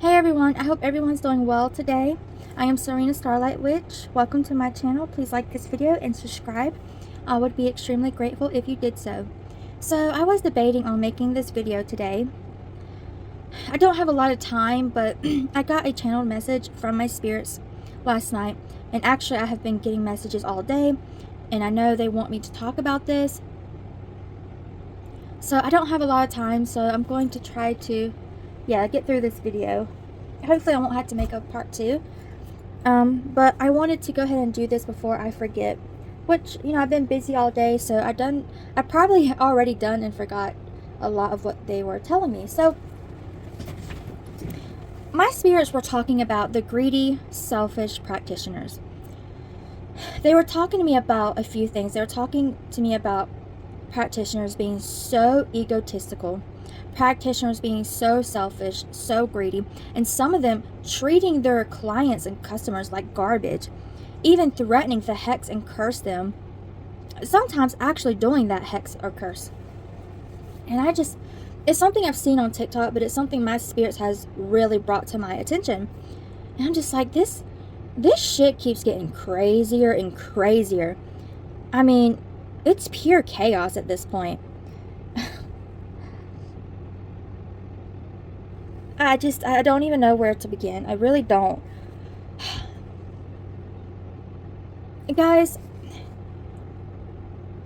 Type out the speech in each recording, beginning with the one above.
Hey everyone, I hope everyone's doing well today. I am Serena Starlight Witch. Welcome to my channel. Please like this video and subscribe. I would be extremely grateful if you did so. So I was debating on making this video today. I don't have a lot of time, but I got a channeled message from my spirits last night. And actually I have been getting messages all day. And I know they want me to talk about this. So I don't have a lot of time, so I'm going to try to get through this video. Hopefully I won't have to make a part 2. But I wanted to go ahead and do this before I forget. Which, I've been busy all day, so I probably already done and forgot a lot of what they were telling me. So, my spirits were talking about the greedy, selfish practitioners. They were talking to me about a few things. They were talking to me about practitioners being so egotistical, practitioners being so selfish, so greedy, and some of them treating their clients and customers like garbage, even threatening to hex and curse them, sometimes actually doing that hex or curse. And it's something I've seen on TikTok, but it's something my spirits has really brought to my attention. And I'm just like, this shit keeps getting crazier and crazier. I mean, it's pure chaos at this point. I don't even know where to begin. I really don't. Guys,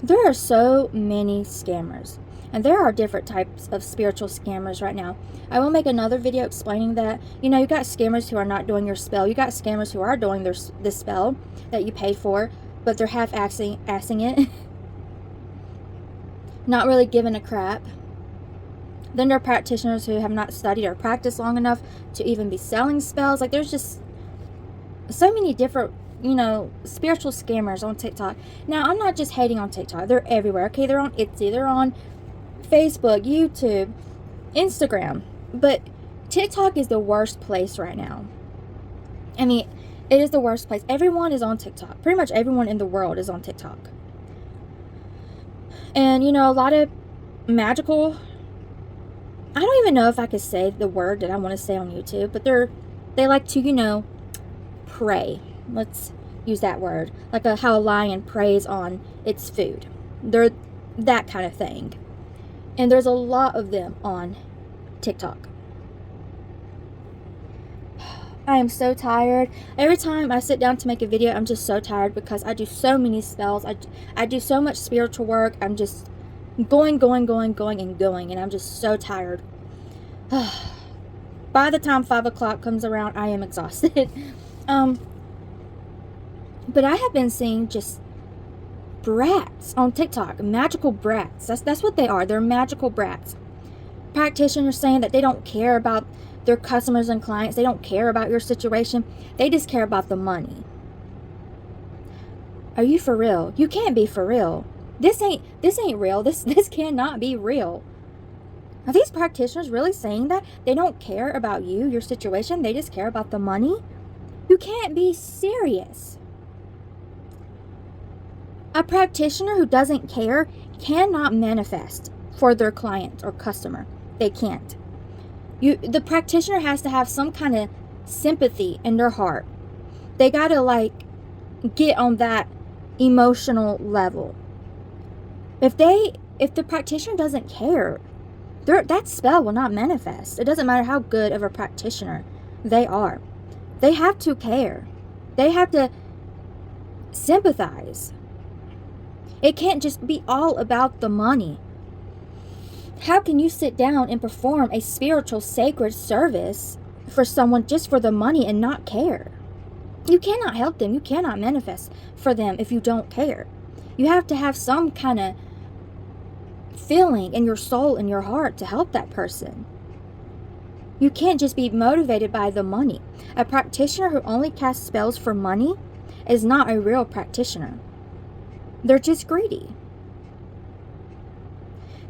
there are so many scammers. And there are different types of spiritual scammers right now. I will make another video explaining that. You got scammers who are not doing your spell. You got scammers who are doing the spell that you paid for, but they're half-assing it. Not really giving a crap. Then there are practitioners who have not studied or practiced long enough to even be selling spells. Like, there's just so many different, spiritual scammers on TikTok. Now, I'm not just hating on TikTok. They're everywhere, okay? They're on Etsy. They're on Facebook, YouTube, Instagram. But TikTok is the worst place right now. I mean, it is the worst place. Everyone is on TikTok. Pretty much everyone in the world is on TikTok. And, a lot of magical... I don't even know if I could say the word that I want to say on YouTube, but they like to, prey. Let's use that word. Like how a lion preys on its food. They're that kind of thing. And there's a lot of them on TikTok. I am so tired. Every time I sit down to make a video, I'm just so tired because I do so many spells. I do so much spiritual work. I'm just going, and I'm just so tired. By the time 5 o'clock comes around, I am exhausted. But I have been seeing just brats on TikTok, magical brats. That's what they are. They're magical brats. Practitioners saying that they don't care about their customers and clients. They don't care about your situation. They just care about the money. Are you for real? You can't be for real. This ain't real. This cannot be real. Are these practitioners really saying that? They don't care about you, your situation. They just care about the money? You can't be serious. A practitioner who doesn't care cannot manifest for their client or customer. They can't. The practitioner has to have some kind of sympathy in their heart. They gotta get on that emotional level. If the practitioner doesn't care, that spell will not manifest. It doesn't matter how good of a practitioner they are. They have to care. They have to sympathize. It can't just be all about the money. How can you sit down and perform a spiritual sacred service for someone just for the money and not care? You cannot help them. You cannot manifest for them if you don't care. You have to have some kind of feeling in your soul and your heart to help that person. You can't just be motivated by the money. A practitioner who only casts spells for money is not a real practitioner. They're just greedy.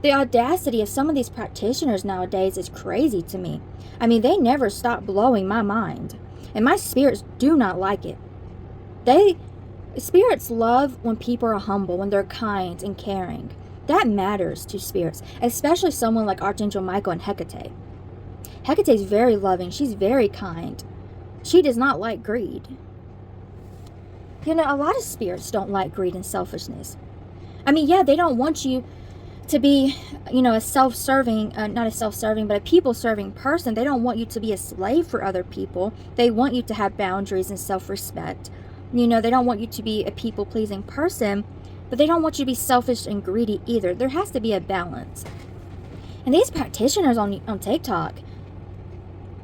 The audacity of some of these practitioners nowadays is crazy to me. I mean, they never stop blowing my mind. And my spirits do not like it. Spirits love when people are humble, when they're kind and caring. That matters to spirits, especially someone like Archangel Michael and Hecate. Hecate is very loving. She's very kind. She does not like greed. You know, a lot of spirits don't like greed and selfishness. I mean, yeah, they don't want you to be, you know, a self-serving, not a self-serving, but a people-serving person. They don't want you to be a slave for other people. They want you to have boundaries and self-respect. You know, they don't want you to be a people-pleasing person, but they don't want you to be selfish and greedy either. There has to be a balance. And these practitioners on TikTok,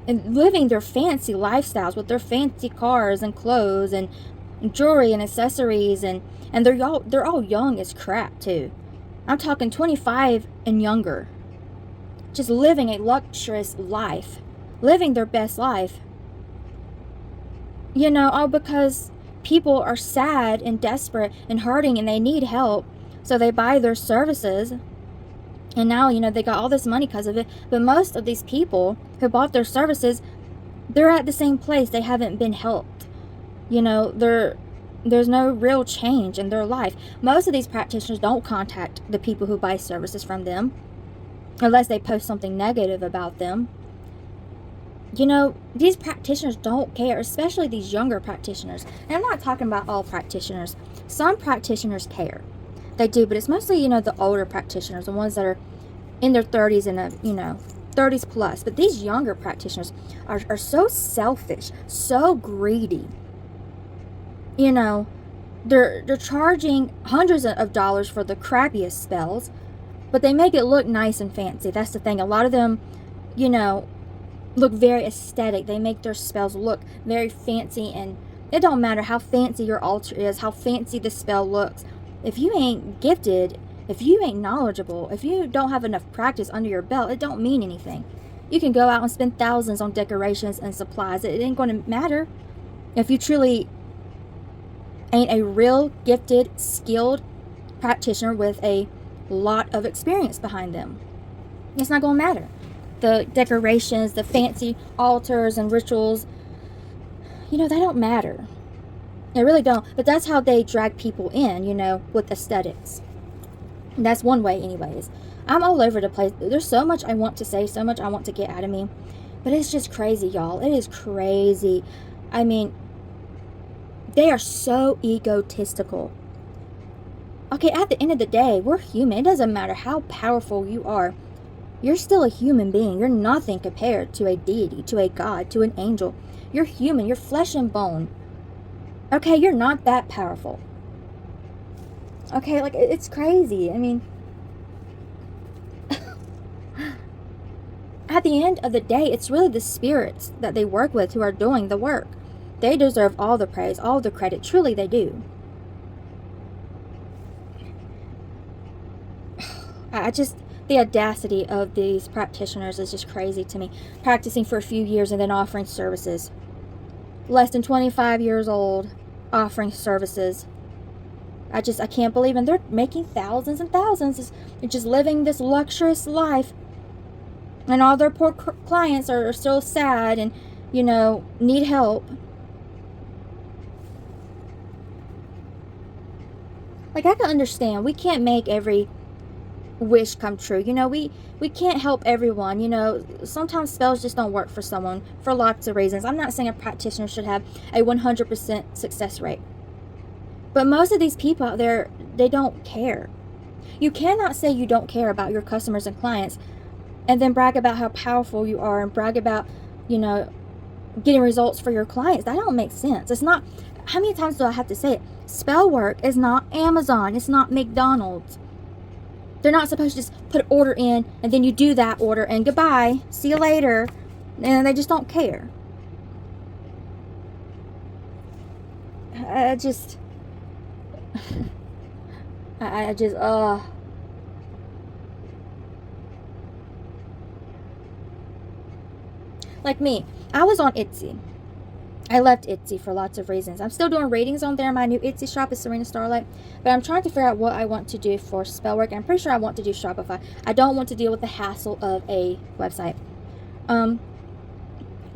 and living their fancy lifestyles with their fancy cars and clothes and jewelry and accessories, and they're all young as crap too. I'm talking 25 and younger. Just living a luxurious life. Living their best life. You know, all because people are sad and desperate and hurting and they need help. So they buy their services. And now, you know, they got all this money because of it. But most of these people who bought their services, they're at the same place. They haven't been helped. You know, there's no real change in their life. Most of these practitioners don't contact the people who buy services from them unless they post something negative about them. You know, these practitioners don't care, especially these younger practitioners. And I'm not talking about all practitioners. Some practitioners care. They do, but it's mostly, you know, the older practitioners, the ones that are in their 30s and, you know, 30s plus. But these younger practitioners are so selfish, so greedy. You know, they're charging hundreds of dollars for the crappiest spells, but they make it look nice and fancy. That's the thing. A lot of them, you know, look very aesthetic. They make their spells look very fancy, and it don't matter how fancy your altar is, how fancy the spell looks. If you ain't gifted, if you ain't knowledgeable, if you don't have enough practice under your belt, it don't mean anything. You can go out and spend thousands on decorations and supplies. It ain't going to matter if you truly ain't a real gifted, skilled practitioner with a lot of experience behind them. It's not going to matter. The decorations, the fancy altars and rituals, you know, they don't matter. They really don't. But that's how they drag people in, you know, with aesthetics. And that's one way anyways. I'm all over the place. There's so much I want to say, so much I want to get out of me. But it's just crazy, y'all. It is crazy. I mean, they are so egotistical. Okay, at the end of the day, we're human. It doesn't matter how powerful you are. You're still a human being. You're nothing compared to a deity, to a god, to an angel. You're human. You're flesh and bone. Okay, you're not that powerful. Okay, like, it's crazy. I mean, at the end of the day, it's really the spirits that they work with who are doing the work. They deserve all the praise, all the credit. Truly, they do. The audacity of these practitioners is just crazy to me. Practicing for a few years and then offering services. Less than 25 years old, offering services. I can't believe it. And they're making thousands and thousands. They're just living this luxurious life. And all their poor clients are still sad and, you know, need help. Like, I can understand. We can't make every wish come true. You know, we can't help everyone. You know, sometimes spells just don't work for someone for lots of reasons. I'm not saying a practitioner should have a 100% success rate. But most of these people out there, they don't care. You cannot say you don't care about your customers and clients and then brag about how powerful you are and brag about, you know, getting results for your clients. That don't make sense. It's not, how many times do I have to say it? Spell work is not Amazon. It's not McDonald's. They're not supposed to just put an order in and then you do that order and goodbye, see you later. And they just don't care. Like me, I was on Etsy. I left Etsy for lots of reasons. I'm still doing readings on there. My new Etsy shop is Serena Starlight. But I'm trying to figure out what I want to do for spell work. I'm pretty sure I want to do Shopify. I don't want to deal with the hassle of a website. But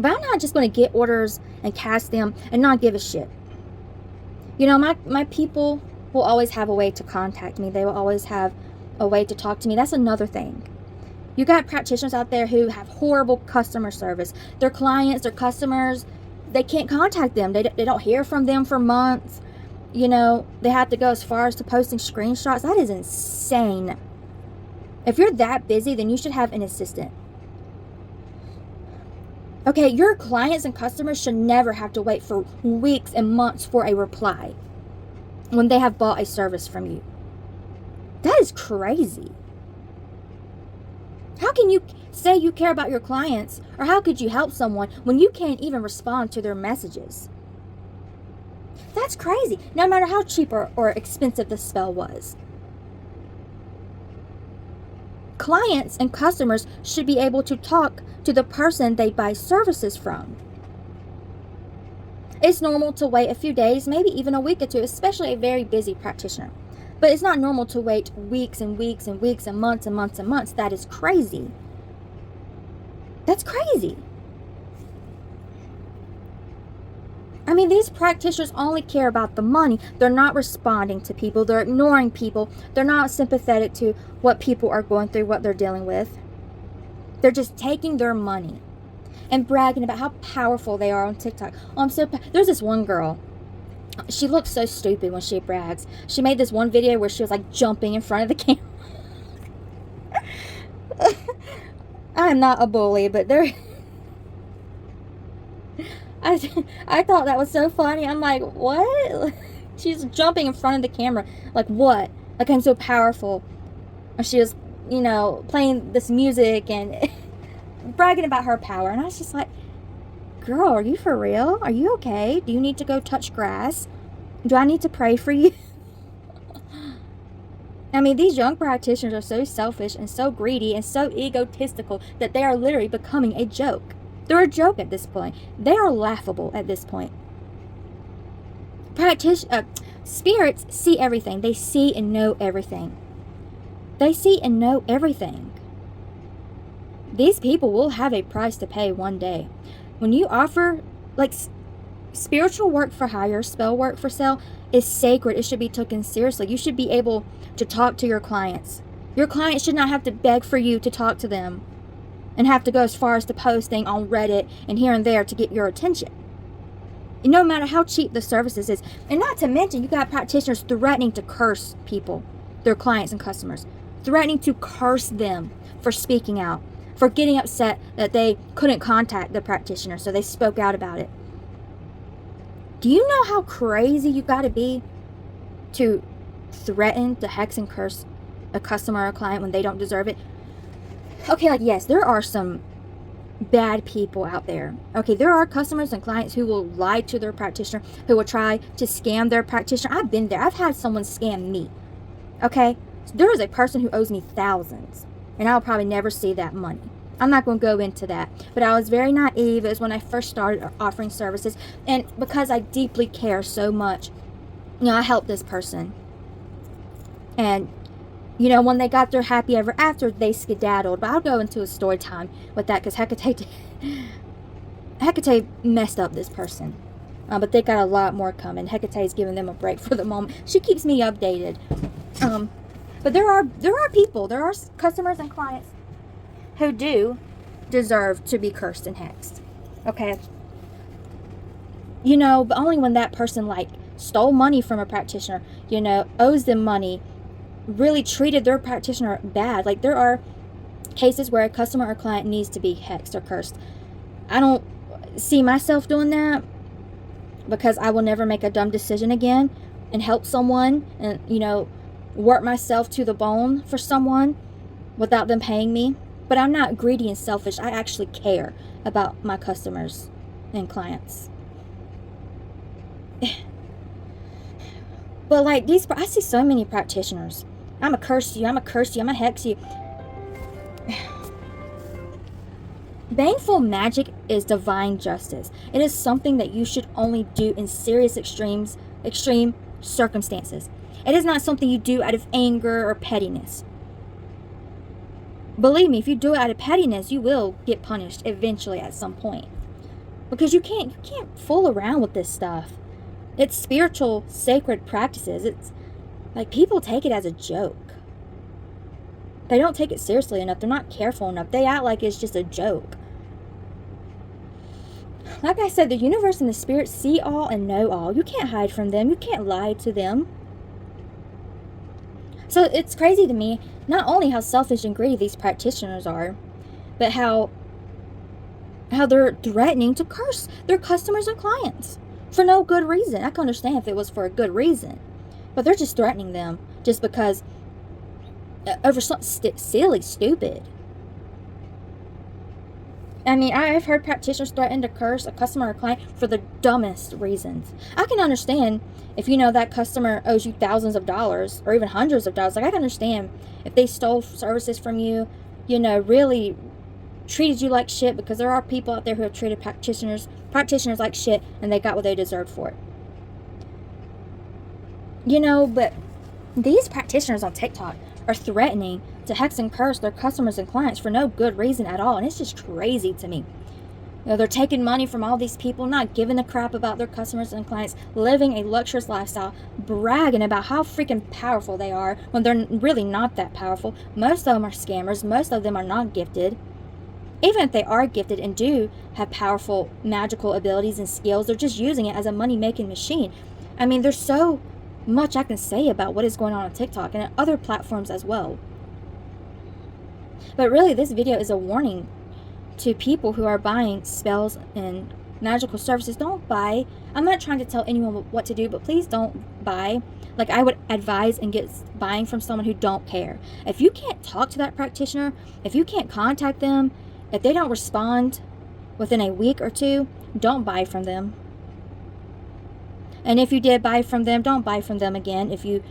I'm not just going to get orders and cast them and not give a shit. You know, my people will always have a way to contact me. They will always have a way to talk to me. That's another thing. You got practitioners out there who have horrible customer service. Their clients, their customers, they can't contact them. They don't hear from them for months. You know, they have to go as far as to posting screenshots. That is insane. If you're that busy, then you should have an assistant. Okay, your clients and customers should never have to wait for weeks and months for a reply when they have bought a service from you. That is crazy. How can you say you care about your clients, or how could you help someone when you can't even respond to their messages? That's crazy, no matter how cheap or expensive the spell was. Clients and customers should be able to talk to the person they buy services from. It's normal to wait a few days, maybe even a week or two, especially a very busy practitioner. But it's not normal to wait weeks and weeks and weeks and months and months and months. That is crazy. That's crazy. I mean, these practitioners only care about the money. They're not responding to people. They're ignoring people. They're not sympathetic to what people are going through, what they're dealing with. They're just taking their money and bragging about how powerful they are on TikTok. Oh, there's this one girl. She looks so stupid when she brags. She made this one video where she was like jumping in front of the camera. I am not a bully, but I thought that was so funny. I'm like, what? She's jumping in front of the camera. Like, what? Like, I'm so powerful. And she was, you know, playing this music and bragging about her power. And I was just like, girl, are you for real? Are you okay? Do you need to go touch grass? Do I need to pray for you? I mean, these young practitioners are so selfish and so greedy and so egotistical that they are literally becoming a joke. They're a joke at this point. They are laughable at this point. Spirits see everything. They see and know everything. They see and know everything. These people will have a price to pay one day. When you offer, like, spiritual work for hire, spell work for sale is sacred. It should be taken seriously. You should be able to talk to your clients. Your clients should not have to beg for you to talk to them and have to go as far as to posting on Reddit and here and there to get your attention. No matter how cheap the services is. And not to mention, you got practitioners threatening to curse people, their clients and customers. Threatening to curse them for speaking out, for getting upset that they couldn't contact the practitioner, so they spoke out about it. Do you know how crazy you got to be to threaten to hex and curse a customer or a client when they don't deserve it? Okay, like, yes, there are some bad people out there. Okay, there are customers and clients who will lie to their practitioner, who will try to scam their practitioner. I've been there. I've had someone scam me. Okay, there is a person who owes me thousands, and I'll probably never see that money. I'm not going to go into that, but I was very naive. It was when I first started offering services, and because I deeply care so much, you know, I helped this person. And, you know, when they got their happy ever after, they skedaddled. But I'll go into a story time with that, because Hecate messed up this person. But they got a lot more coming. Hecate's giving them a break for the moment. She keeps me updated. But there are people, there are customers and clients who do deserve to be cursed and hexed. Okay? You know, but only when that person, like, stole money from a practitioner, you know, owes them money, really treated their practitioner bad. Like, there are cases where a customer or client needs to be hexed or cursed. I don't see myself doing that, because I will never make a dumb decision again and help someone and, you know, work myself to the bone for someone without them paying me. But I'm not greedy and selfish. I actually care about my customers and clients. But, like, I see so many practitioners. I'm gonna curse you, I'm gonna curse you, I'm gonna hex you. Baneful magic is divine justice. It is something that you should only do in serious extreme circumstances. It is not something you do out of anger or pettiness. Believe me, if you do it out of pettiness, you will get punished eventually at some point. Because you can't fool around with this stuff. It's spiritual, sacred practices. It's like, people take it as a joke. They don't take it seriously enough. They're not careful enough. They act like it's just a joke. Like I said, the universe and the spirits see all and know all. You can't hide from them. You can't lie to them. So it's crazy to me, not only how selfish and greedy these practitioners are, but how they're threatening to curse their customers and clients for no good reason. I can understand if it was for a good reason, but they're just threatening them just because over something silly, stupid. I mean, I've heard practitioners threaten to curse a customer or client for the dumbest reasons. I can understand if you know that customer owes you thousands of dollars or even hundreds of dollars. Like, I can understand if they stole services from you, you know, really treated you like shit, because there are people out there who have treated practitioners like shit and they got what they deserved for it. You know, but these practitioners on TikTok are threatening to hex and curse their customers and clients for no good reason at all. And it's just crazy to me. You know, they're taking money from all these people, not giving a crap about their customers and clients, living a luxurious lifestyle, bragging about how freaking powerful they are when they're really not that powerful. Most of them are scammers. Most of them are not gifted. Even if they are gifted and do have powerful magical abilities and skills, they're just using it as a money-making machine. I mean, there's so much I can say about what is going on TikTok and other platforms as well. But really, this video is a warning to people who are buying spells and magical services. Don't buy. I'm not trying to tell anyone what to do, but please don't buy. Like, I would advise against buying from someone who don't care. If you can't talk to that practitioner, if you can't contact them, if they don't respond within a week or two, don't buy from them. And if you did buy from them, don't buy from them again. If you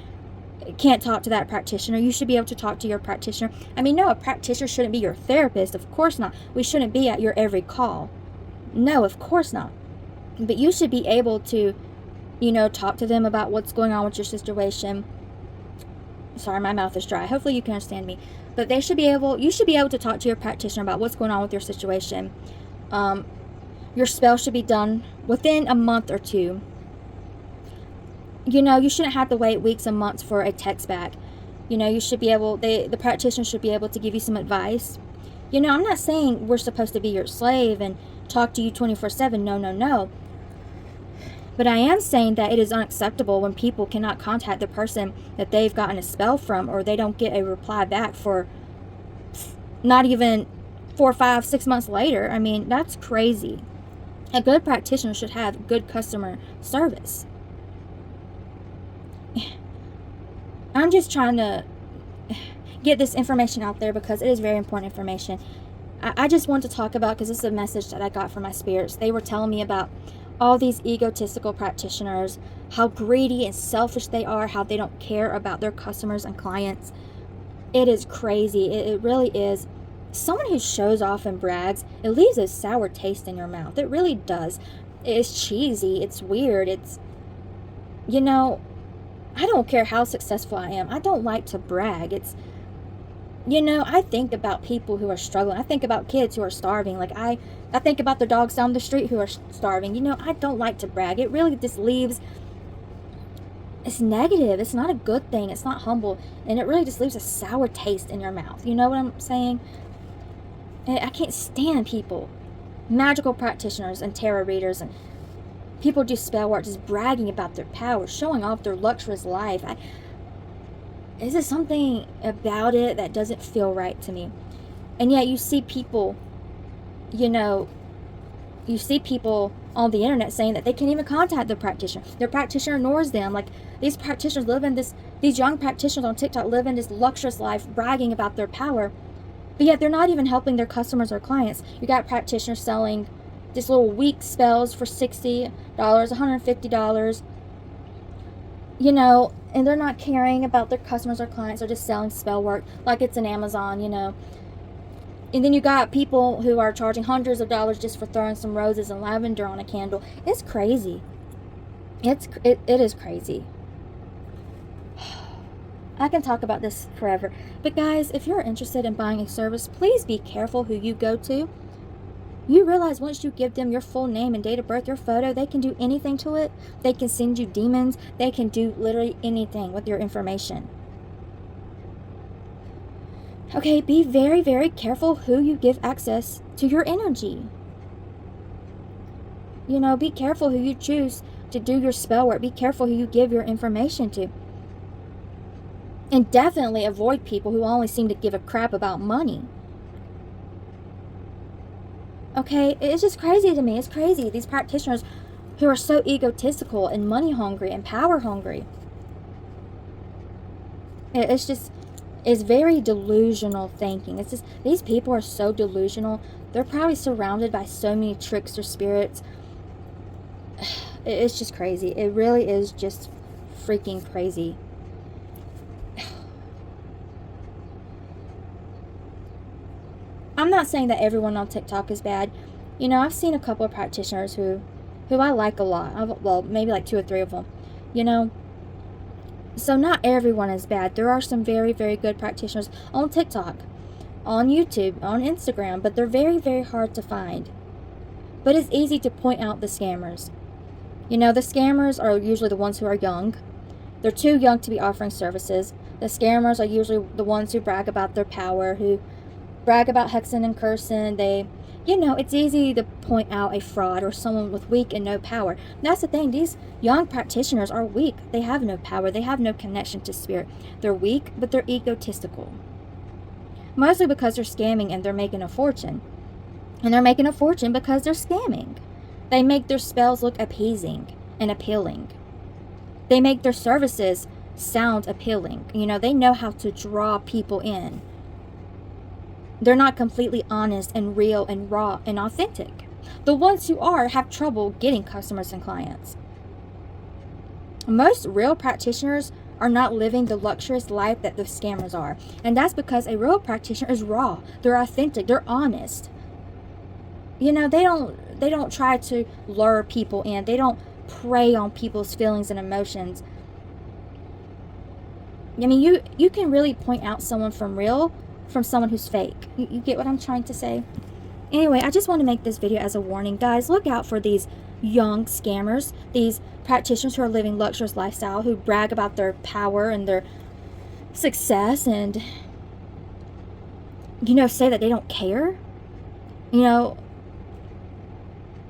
can't talk to that practitioner, you should be able to talk to your practitioner. I mean, no, a practitioner shouldn't be your therapist. Of course not. We shouldn't be at your every call. No, of course not. But you should be able to, you know, talk to them about what's going on with your situation. Sorry, my mouth is dry. Hopefully you can understand me. But you should be able to talk to your practitioner about what's going on with your situation. Your spell should be done within a month or two. You know, you shouldn't have to wait weeks and months for a text back. You know, you should be able, the practitioner should be able to give you some advice. You know, I'm not saying we're supposed to be your slave and talk to you 24/7. No, no, no. But I am saying that it is unacceptable when people cannot contact the person that they've gotten a spell from, or they don't get a reply back for not even 4, 5, 6 months later. I mean, that's crazy. A good practitioner should have good customer service. I'm just trying to get this information out there because it is very important information. I just want to talk about, because this is a message that I got from my spirits. They were telling me about all these egotistical practitioners, how greedy and selfish they are, how they don't care about their customers and clients. It is crazy. It really is. Someone who shows off and brags, it leaves a sour taste in your mouth. It really does. It's cheesy. It's weird. It's, you know, I don't care how successful I am. I don't like to brag. It's, you know, I think about people who are struggling. I think about kids who are starving. Like, I think about the dogs down the street who are starving. You know, I don't like to brag. It really just leaves, it's negative. It's not a good thing. It's not humble. And it really just leaves a sour taste in your mouth. You know what I'm saying? And I can't stand people, magical practitioners and tarot readers and people do spell work, just bragging about their power, showing off their luxurious life. Is there something about it that doesn't feel right to me? And yet you see people, you know, you see people on the internet saying that they can't even contact their practitioner. Their practitioner ignores them. Like, these practitioners live in this, these young practitioners on TikTok live in this luxurious life, bragging about their power, but yet they're not even helping their customers or clients. You got practitioners selling just little weak spells for $60, $150, you know, and they're not caring about their customers or clients. They're just selling spell work like it's an Amazon, you know. And then you got people who are charging hundreds of dollars just for throwing some roses and lavender on a candle. It's crazy. It is crazy. I can talk about this forever. But guys, if you're interested in buying a service, please be careful who you go to. You realize once you give them your full name and date of birth, your photo, they can do anything to it. They can send you demons. They can do literally anything with your information. Okay, be very, very careful who you give access to your energy. You know, be careful who you choose to do your spell work. Be careful who you give your information to. And definitely avoid people who only seem to give a crap about money. Okay, it's just crazy to me. It's crazy. These practitioners who are so egotistical and money hungry and power hungry. It's very delusional thinking. It's just, these people are so delusional. They're probably surrounded by so many trickster spirits. It's just crazy. It really is just freaking crazy. I'm not saying that everyone on TikTok is bad. You know, I've seen a couple of practitioners who I like a lot. Well, maybe like 2 or 3 of them. You know, so not everyone is bad. There are some very, very good practitioners on TikTok, on YouTube, on Instagram, but they're very, very hard to find. But it's easy to point out the scammers. You know, the scammers are usually the ones who are young. They're too young to be offering services. The scammers are usually the ones who brag about their power, who brag about hexing and cursing. You know, it's easy to point out a fraud or someone with weak and no power. And that's the thing. These young practitioners are weak. They have no power. They have no connection to spirit. They're weak, but they're egotistical. Mostly because they're scamming and they're making a fortune. And they're making a fortune because they're scamming. They make their spells look appeasing and appealing. They make their services sound appealing. You know, they know how to draw people in. They're not completely honest and real and raw and authentic. The ones who are have trouble getting customers and clients. Most real practitioners are not living the luxurious life that the scammers are. And that's because a real practitioner is raw. They're authentic. They're honest. You know, they don't try to lure people in. They don't prey on people's feelings and emotions. I mean, you can really point out someone from someone who's fake. You get what I'm trying to say? Anyway, I just want to make this video as a warning. Guys, look out for these young scammers, these practitioners who are living luxurious lifestyle, who brag about their power and their success and, you know, say that they don't care. You know,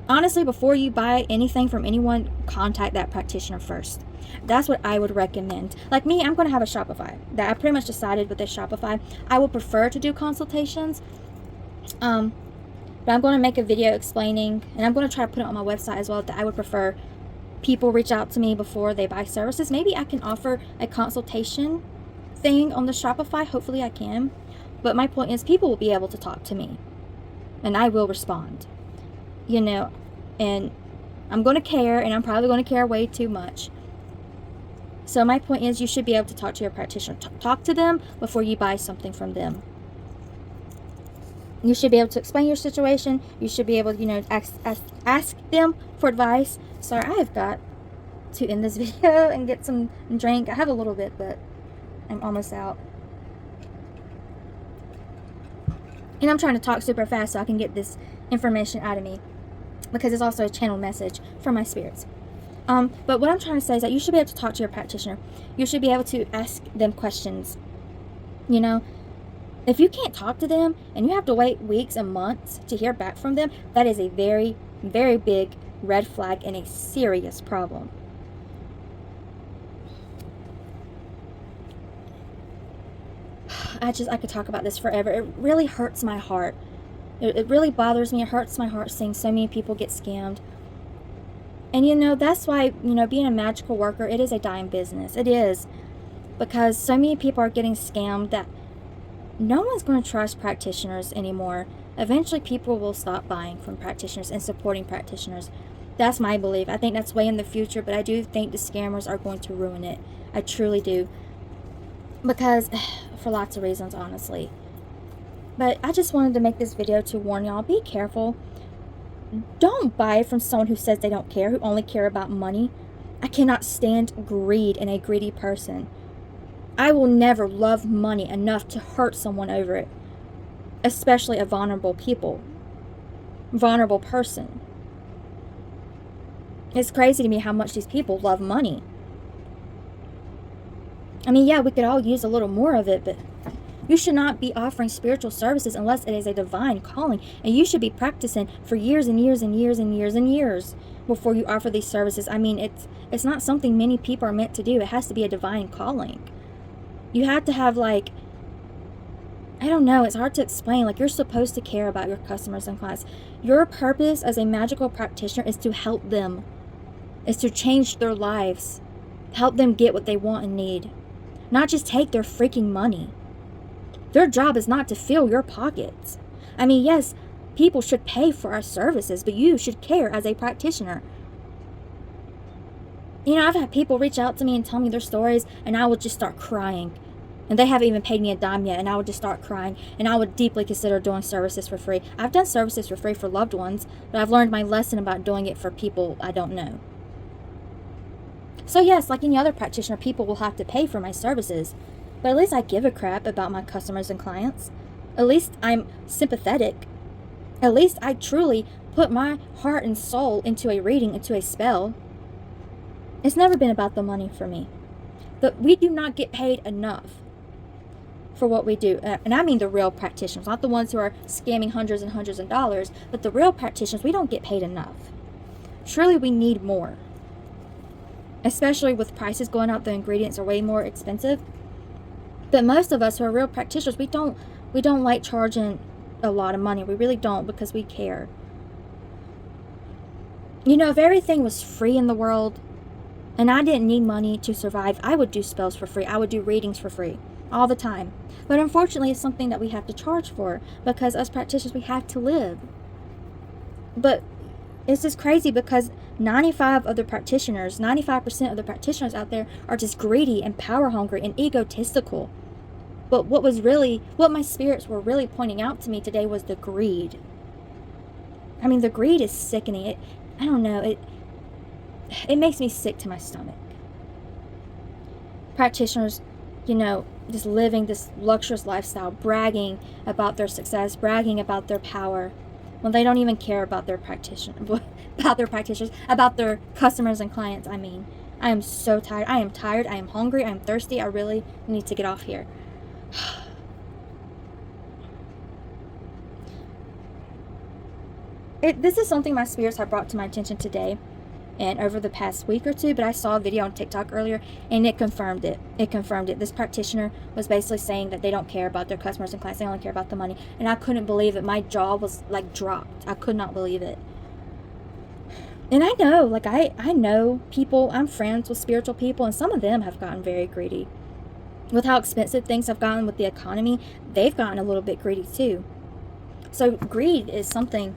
honestly, before you buy anything from anyone, contact that practitioner first. That's what I would recommend. Like me, I'm going to have a Shopify. That I pretty much decided with this Shopify. I would prefer to do consultations. But I'm going to make a video explaining, and I'm going to try to put it on my website as well, that I would prefer people reach out to me before they buy services. Maybe I can offer a consultation thing on the Shopify. Hopefully I can. But my point is, people will be able to talk to me. And I will respond. You know, and I'm going to care, and I'm probably going to care way too much. So my point is, you should be able to talk to your practitioner. Talk to them before you buy something from them. You should be able to explain your situation. You should be able to, you know, ask them for advice. Sorry, I have got to end this video and get some drink. I have a little bit, but I'm almost out. And I'm trying to talk super fast so I can get this information out of me, because it's also a channel message from my spirits. But what I'm trying to say is that you should be able to talk to your practitioner. You should be able to ask them questions. You know, if you can't talk to them and you have to wait weeks and months to hear back from them, that is a very, very big red flag and a serious problem. I could talk about this forever. It really hurts my heart. It really bothers me. It hurts my heart seeing so many people get scammed. And, you know, that's why, you know, being a magical worker, it is a dying business. It is. Because so many people are getting scammed that no one's going to trust practitioners anymore. Eventually, people will stop buying from practitioners and supporting practitioners. That's my belief. I think that's way in the future, but I do think the scammers are going to ruin it. I truly do. Because, for lots of reasons, honestly. But I just wanted to make this video to warn y'all, be careful. Don't buy from someone who says they don't care, who only care about money. I cannot stand greed in a greedy person. I will never love money enough to hurt someone over it. Especially a vulnerable person. It's crazy to me how much these people love money. I mean, yeah, we could all use a little more of it, but You should not be offering spiritual services unless it is a divine calling, and you should be practicing for years and years and years and years and years before you offer these services. I mean, it's not something many people are meant to do. It has to be a divine calling. You have to have, like, I don't know, it's hard to explain. Like, you're supposed to care about your customers and clients. Your purpose as a magical practitioner is to help them, is to change their lives, help them get what they want and need, not just take their freaking money. Their job is not to fill your pockets. I mean, yes, people should pay for our services, but you should care as a practitioner. You know, I've had people reach out to me and tell me their stories, and I would just start crying. And they haven't even paid me a dime yet, and I would just start crying. And I would deeply consider doing services for free. I've done services for free for loved ones, but I've learned my lesson about doing it for people I don't know. So yes, like any other practitioner, people will have to pay for my services. But at least I give a crap about my customers and clients. At least I'm sympathetic. At least I truly put my heart and soul into a reading, into a spell. It's never been about the money for me. But we do not get paid enough for what we do. And I mean the real practitioners, not the ones who are scamming hundreds and hundreds of dollars, but the real practitioners, we don't get paid enough. Surely we need more. Especially with prices going up, the ingredients are way more expensive. But most of us who are real practitioners, we don't like charging a lot of money. We really don't, because we care. You know, if everything was free in the world and I didn't need money to survive, I would do spells for free. I would do readings for free all the time. But unfortunately, it's something that we have to charge for, because as practitioners, we have to live. But it's just crazy, because 95% of the practitioners out there are just greedy and power hungry and egotistical. But what my spirits were really pointing out to me today was the greed. I mean, the greed is sickening. I don't know, it makes me sick to my stomach. Practitioners, you know, just living this luxurious lifestyle, bragging about their success, bragging about their power, when they don't even care about their practitioners, about their customers and clients. I mean, I am so tired. I am hungry, I am thirsty. I really need to get off here. This is something my spirits have brought to my attention today and over the past week or two, but I saw a video on TikTok earlier and it confirmed it. This practitioner was basically saying that they don't care about their customers and clients, they only care about the money. And I couldn't believe it. My jaw was like dropped. I could not believe it. And I know, like I know people, I'm friends with spiritual people, and some of them have gotten very greedy. With how expensive things have gotten with the economy, they've gotten a little bit greedy too. So greed is something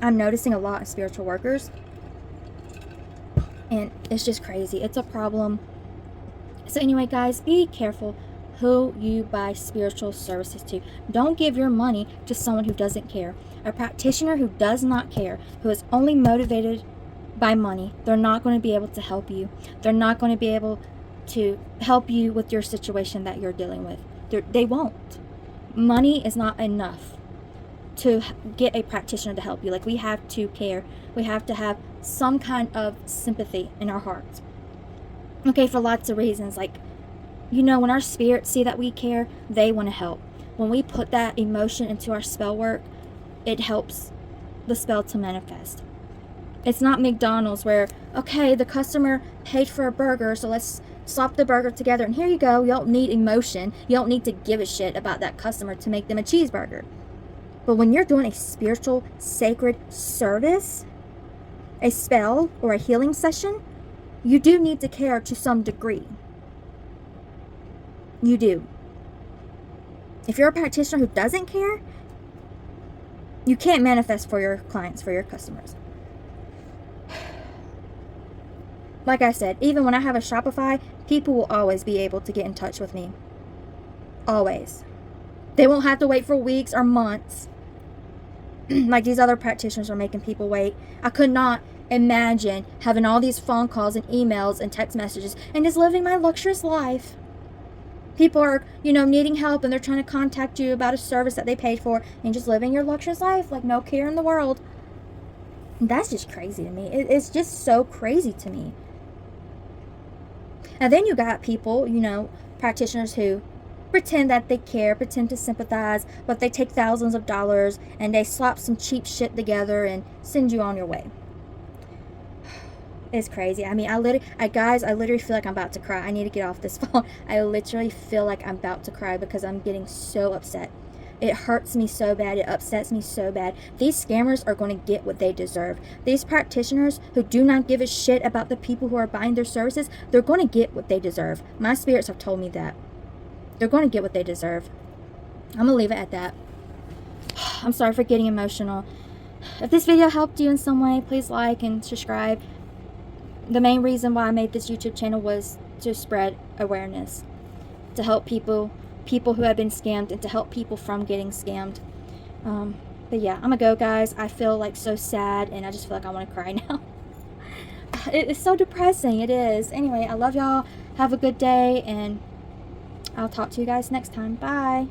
I'm noticing a lot in spiritual workers. And it's just crazy. It's a problem. So anyway, guys, be careful who you buy spiritual services to. Don't give your money to someone who doesn't care. A practitioner who does not care, who is only motivated by money, they're not going to be able to help you. They're not going to be able to help you with your situation that you're dealing with. They won't. Money is not enough to get a practitioner to help you. Like, we have to care. We have to have some kind of sympathy in our hearts. Okay, for lots of reasons. Like, you know, when our spirits see that we care, they want to help. When we put that emotion into our spell work, it helps the spell to manifest. It's not McDonald's where, okay, the customer paid for a burger, so let's slop the burger together and here you go. You don't need emotion. You don't need to give a shit about that customer to make them a cheeseburger. But when you're doing a spiritual, sacred service, a spell or a healing session, you do need to care to some degree. You do. If you're a practitioner who doesn't care, you can't manifest for your clients, for your customers. Like I said, even when I have a Shopify, people will always be able to get in touch with me. Always. They won't have to wait for weeks or months like these other practitioners are making people wait. I could not imagine having all these phone calls and emails and text messages and just living my luxurious life. People are, needing help and they're trying to contact you about a service that they paid for and just living your luxurious life like no care in the world. That's just crazy to me. It's just so crazy to me. And then you got people, practitioners who pretend that they care, pretend to sympathize, but they take thousands of dollars and they slap some cheap shit together and send you on your way. It's crazy. I mean, guys, I literally feel like I'm about to cry. I need to get off this phone. I literally feel like I'm about to cry because I'm getting so upset. It hurts me so bad. It upsets me so bad. These scammers are going to get what they deserve. These practitioners who do not give a shit about the people who are buying their services, they're going to get what they deserve. My spirits have told me that. They're going to get what they deserve. I'm going to leave it at that. I'm sorry for getting emotional. If this video helped you in some way, please like and subscribe. The main reason why I made this YouTube channel was to spread awareness, to help people who have been scammed, and to help people from getting scammed. But yeah, I'm gonna go, guys. I feel like so sad, and I just feel like I want to cry now. It's so depressing. It is. Anyway, I love y'all. Have a good day, and I'll talk to you guys next time. Bye.